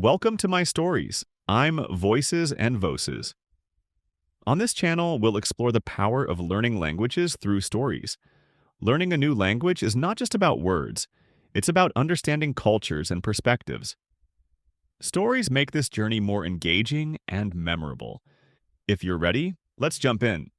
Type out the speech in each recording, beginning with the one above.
Welcome to my stories. I'm Voices and Voses. On this channel, we'll explore the power of learning languages through stories. Learning a new language is not just about words, it's about understanding cultures and perspectives. Stories make this journey more engaging and memorable. If you're ready, let's jump in.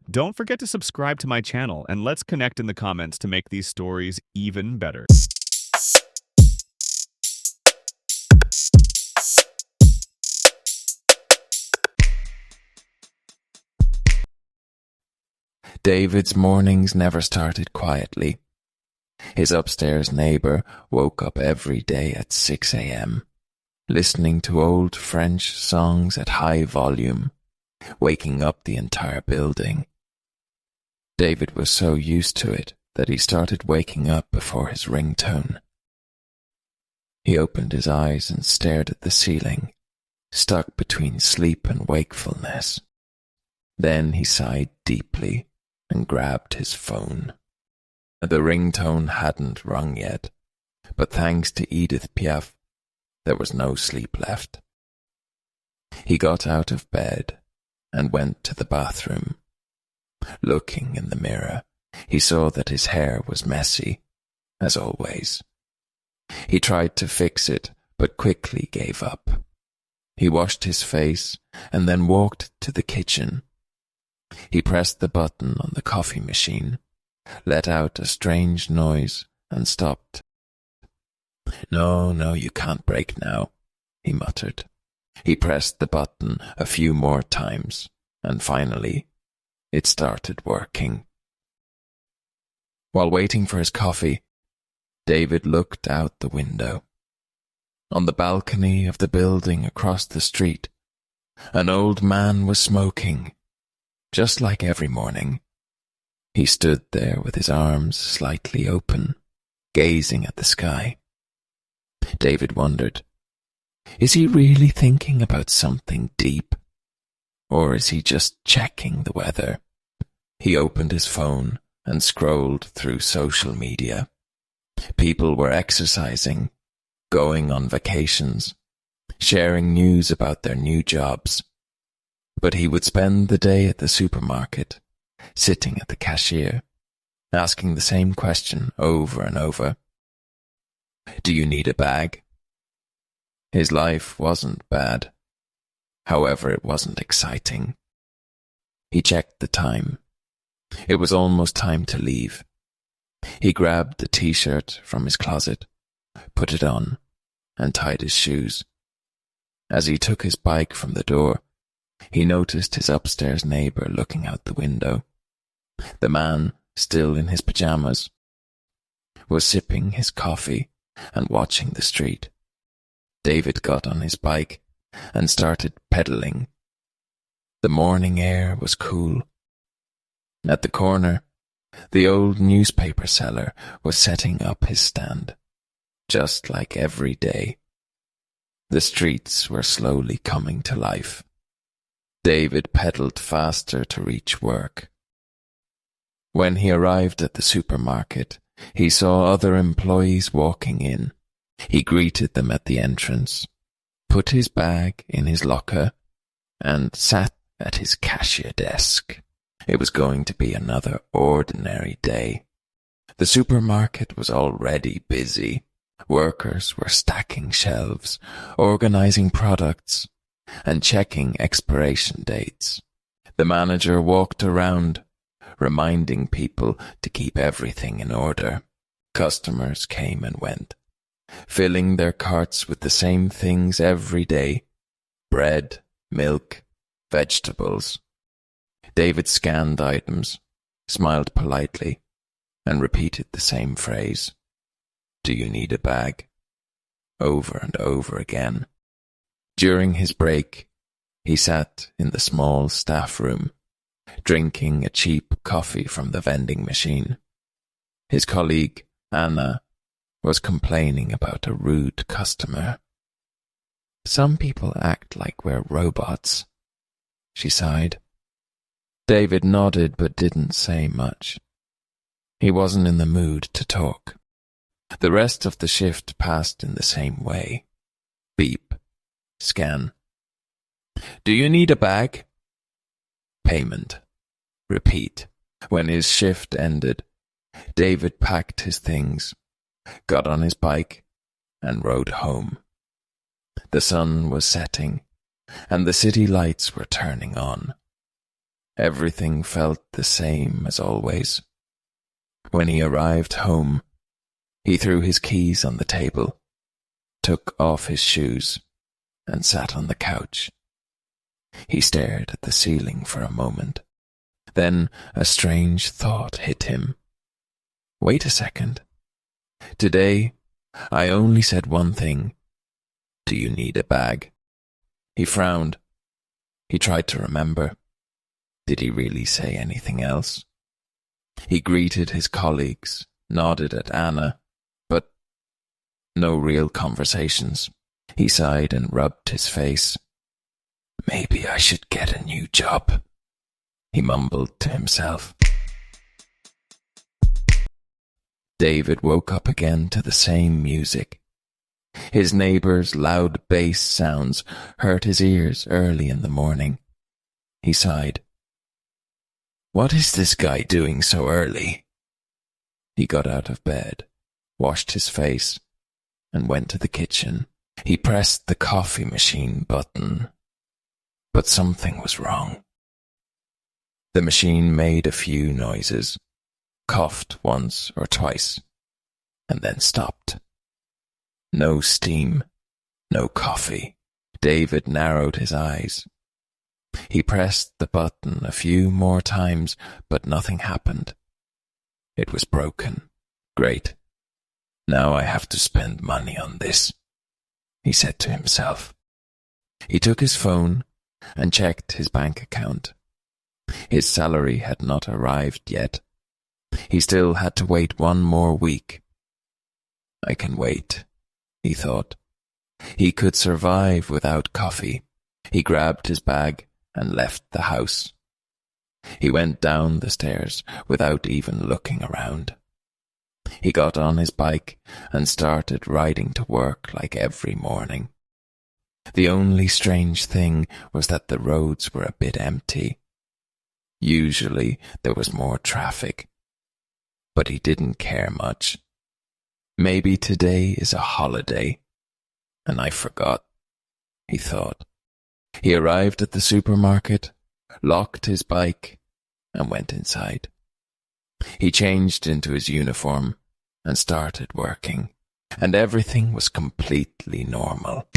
Don't forget to subscribe to my channel and let's connect in the comments to make these stories even better. David's mornings never started quietly. His upstairs neighbour woke up every day at 6 a.m., listening to old French songs at high volume, waking up the entire building. David was so used to it that he started waking up before his ringtone. He opened his eyes and stared at the ceiling, stuck between sleep and wakefulness. Then he sighed deeply and grabbed his phone. The ringtone hadn't rung yet, but thanks to Edith Piaf, there was no sleep left. He got out of bed and went to the bathroom. Looking in the mirror, he saw that his hair was messy, as always. He tried to fix it, but quickly gave up. He washed his face and then walked to the kitchen. He pressed the button on the coffee machine, let out a strange noise, and stopped. No, you can't break now," he muttered. He pressed the button a few more times, and finally, it started working. While waiting for his coffee, David looked out the window. On the balcony of the building across the street, an old man was smoking. Just like every morning, he stood there with his arms slightly open, gazing at the sky. David wondered, is he really thinking about something deep? Or is he just checking the weather? He opened his phone and scrolled through social media. People were exercising, going on vacations, sharing news about their new jobs. But he would spend the day at the supermarket, sitting at the cashier, asking the same question over and over. Do you need a bag? His life wasn't bad. However, it wasn't exciting. He checked the time. It was almost time to leave. He grabbed the t-shirt from his closet, put it on, and tied his shoes. As he took his bike from the door, he noticed his upstairs neighbour looking out the window. The man, still in his pyjamas, was sipping his coffee and watching the street. David got on his bike and started pedaling. The morning air was cool. At the corner, the old newspaper seller was setting up his stand, just like every day. The streets were slowly coming to life. David pedaled faster to reach work. When he arrived at the supermarket, he saw other employees walking in. He greeted them at the entrance, put his bag in his locker, and sat at his cashier desk. It was going to be another ordinary day. The supermarket was already busy. Workers were stacking shelves, organizing products, and checking expiration dates. The manager walked around, reminding people to keep everything in order. Customers came and went, filling their carts with the same things every day: bread, milk, vegetables. David scanned items, smiled politely, and repeated the same phrase. Do you need a bag? Over and over again. During his break, he sat in the small staff room, drinking a cheap coffee from the vending machine. His colleague, Anna, was complaining about a rude customer. Some people act like we're robots, she sighed. David nodded but didn't say much. He wasn't in the mood to talk. The rest of the shift passed in the same way. Beep. Scan. Do you need a bag? Payment. Repeat. When his shift ended, David packed his things, got on his bike, and rode home. The sun was setting, and the city lights were turning on. Everything felt the same as always. When he arrived home, he threw his keys on the table, took off his shoes, and sat on the couch. He stared at the ceiling for a moment. Then a strange thought hit him. Wait a second. Today, I only said one thing. Do you need a bag? He frowned. He tried to remember. Did he really say anything else? He greeted his colleagues, nodded at Anna, but no real conversations. He sighed and rubbed his face. Maybe I should get a new job, he mumbled to himself. David woke up again to the same music. His neighbour's loud bass sounds hurt his ears early in the morning. He sighed. What is this guy doing so early? He got out of bed, washed his face, and went to the kitchen. He pressed the coffee machine button, but something was wrong. The machine made a few noises, coughed once or twice, and then stopped. No steam, no coffee. David narrowed his eyes. He pressed the button a few more times, but nothing happened. It was broken. Great. Now I have to spend money on this, he said to himself. He took his phone and checked his bank account. His salary had not arrived yet. He still had to wait one more week. I can wait, he thought. He could survive without coffee. He grabbed his bag and left the house. He went down the stairs without even looking around. He got on his bike and started riding to work like every morning. The only strange thing was that the roads were a bit empty. Usually there was more traffic, but he didn't care much. Maybe today is a holiday, and I forgot, he thought. He arrived at the supermarket, locked his bike, and went inside. He changed into his uniform and started working, and everything was completely normal.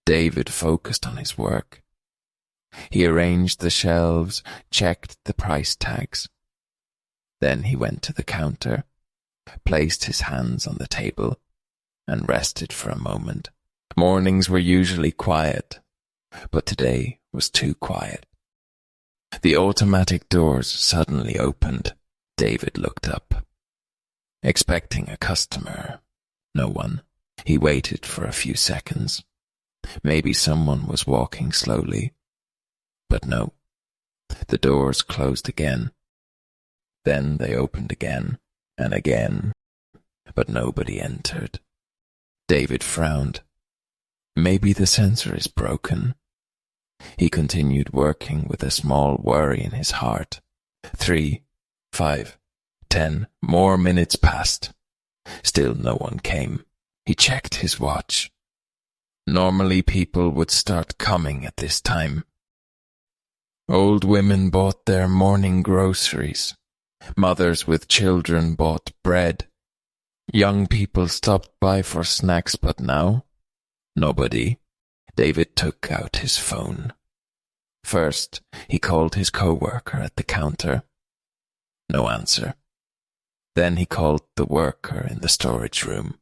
David focused on his work. He arranged the shelves, checked the price tags. Then he went to the counter, placed his hands on the table, and rested for a moment. Mornings were usually quiet, but today was too quiet. The automatic doors suddenly opened. David looked up, expecting a customer. No one. He waited for a few seconds. Maybe someone was walking slowly. But no. The doors closed again. Then they opened again and again, but nobody entered. David frowned. Maybe the sensor is broken. He continued working with a small worry in his heart. 3, 5, 10 more minutes passed. Still no one came. He checked his watch. Normally people would start coming at this time. Old women bought their morning groceries. Mothers with children bought bread. Young people stopped by for snacks, but now, nobody. David took out his phone. First, he called his co-worker at the counter. No answer. Then he called the worker in the storage room.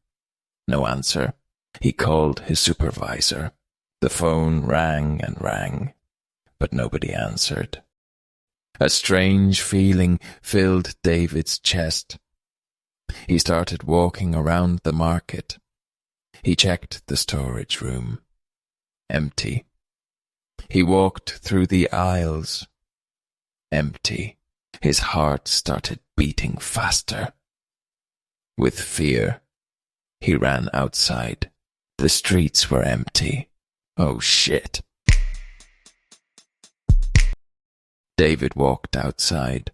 No answer. He called his supervisor. The phone rang and rang, but nobody answered. A strange feeling filled David's chest. He started walking around the market. He checked the storage room. Empty. He walked through the aisles. Empty. His heart started beating faster. With fear, He ran outside. The streets were empty. Oh shit. David walked outside.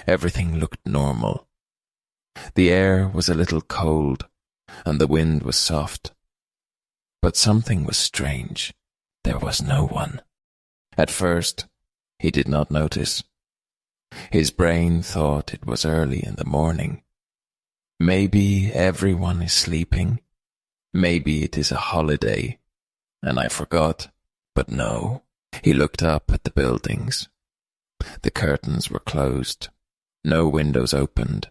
Everything looked normal. The air was a little cold, and the wind was soft. But something was strange. There was no one. At first, he did not notice. His brain thought it was early in the morning. Maybe everyone is sleeping. Maybe it is a holiday, and I forgot. But no, he looked up at the buildings. The curtains were closed. No windows opened.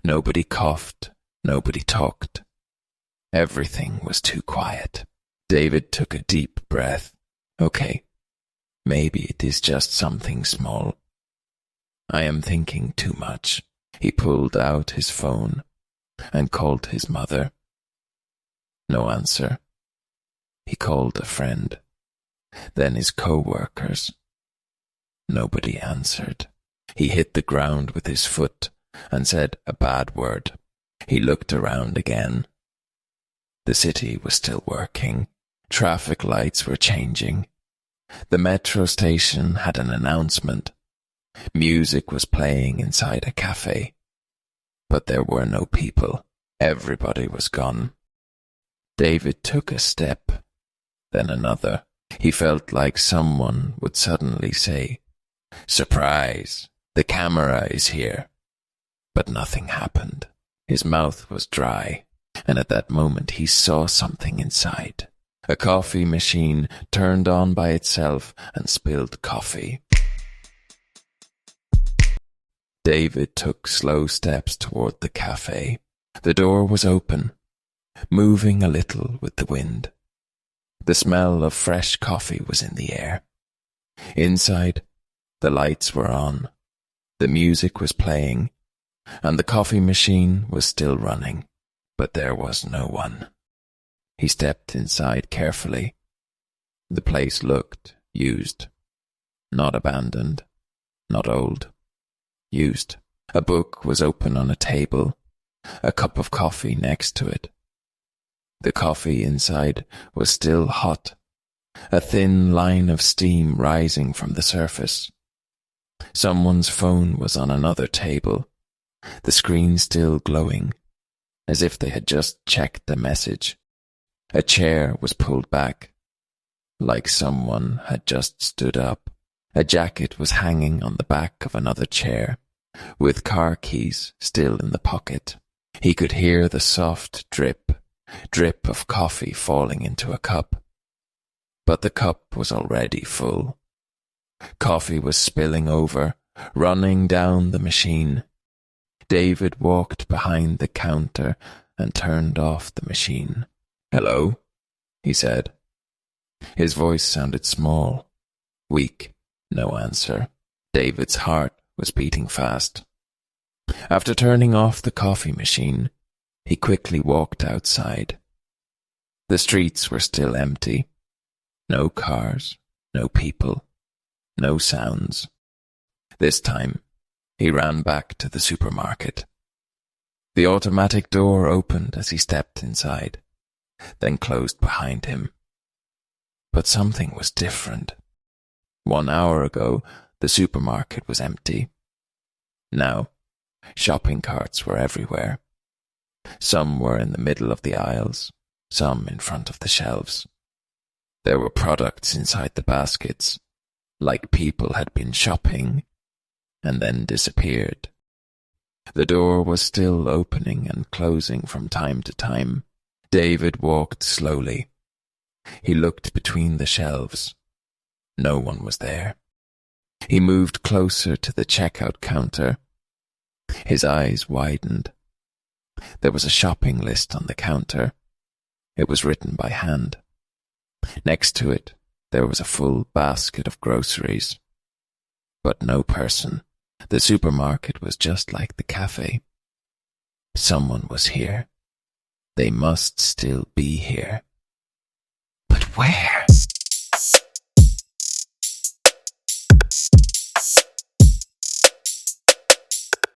Nobody coughed. Nobody talked. Everything was too quiet. David took a deep breath. Okay, maybe it is just something small. I am thinking too much. He pulled out his phone and called his mother. No answer. He called a friend, then his co-workers. Nobody answered. He hit the ground with his foot and said a bad word. He looked around again. The city was still working. Traffic lights were changing. The metro station had an announcement. Music was playing inside a cafe. But there were no people. Everybody was gone. David took a step, then another. He felt like someone would suddenly say, "Surprise! The camera is here." But nothing happened. His mouth was dry, and at that moment he saw something inside. A coffee machine turned on by itself and spilled coffee. David took slow steps toward the cafe. The door was open, moving a little with the wind. The smell of fresh coffee was in the air. Inside, the lights were on, the music was playing, and the coffee machine was still running, but there was no one. He stepped inside carefully. The place looked used, not abandoned, not old, used. A book was open on a table, a cup of coffee next to it. The coffee inside was still hot, a thin line of steam rising from the surface. Someone's phone was on another table, the screen still glowing, as if they had just checked the message. A chair was pulled back, like someone had just stood up. A jacket was hanging on the back of another chair, with car keys still in the pocket. He could hear the soft drip of coffee falling into a cup. But the cup was already full. Coffee was spilling over, running down the machine. David walked behind the counter and turned off the machine. "Hello," he said. His voice sounded small, weak, no answer. David's heart was beating fast. After turning off the coffee machine, he quickly walked outside. The streets were still empty. No cars, no people, no sounds. This time, he ran back to the supermarket. The automatic door opened as he stepped inside, then closed behind him. But something was different. 1 hour ago, the supermarket was empty. Now, shopping carts were everywhere. Some were in the middle of the aisles, some in front of the shelves. There were products inside the baskets, like people had been shopping and then disappeared. The door was still opening and closing from time to time. David walked slowly. He looked between the shelves. No one was there. He moved closer to the checkout counter. His eyes widened. There was a shopping list on the counter. It was written by hand. Next to it, there was a full basket of groceries. But no person. The supermarket was just like the cafe. Someone was here. They must still be here. But where?